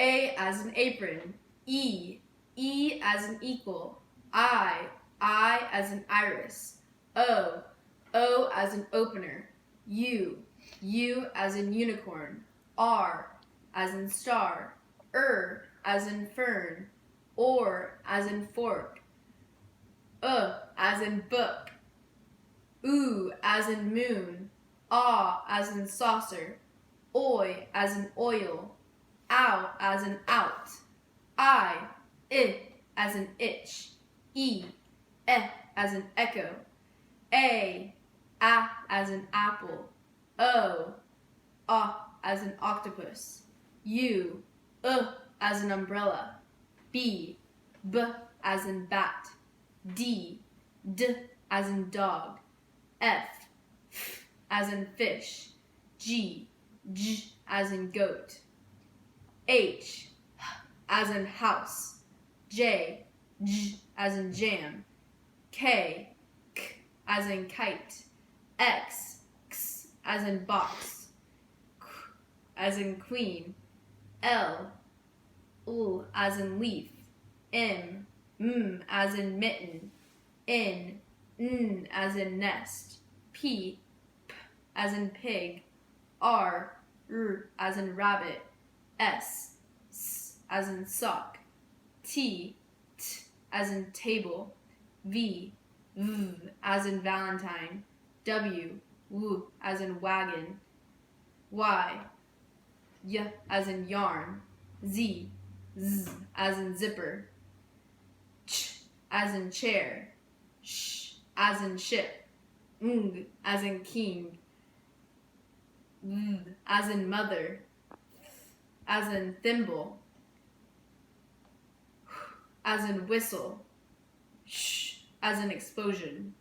A as in apron. E as in equal. I as in iris. O as in opener. U as in unicorn. R as in star. As in fern. Or as in fork. As in book. Oo as in moon. Ah as in saucer. Oi as in oil. Ow as in out. I as in itch. As in echo. A as in apple. O as in octopus. U as in umbrella. B as in bat. D as in dog. F as in fish. G as in goat. H as in house. J as in jam. K as in kite. X as in box. Q as in queen. L as in leaf. M as in mitten. N as in nest. P as in pig. R as in rabbit. S as in sock. T as in table. V as in Valentine. W as in wagon. Y as in yarn. Z as in zipper. Ch as in chair. Sh as in ship. Ng as in king. As in mother. As in thimble. As in whistle. Sh as in explosion.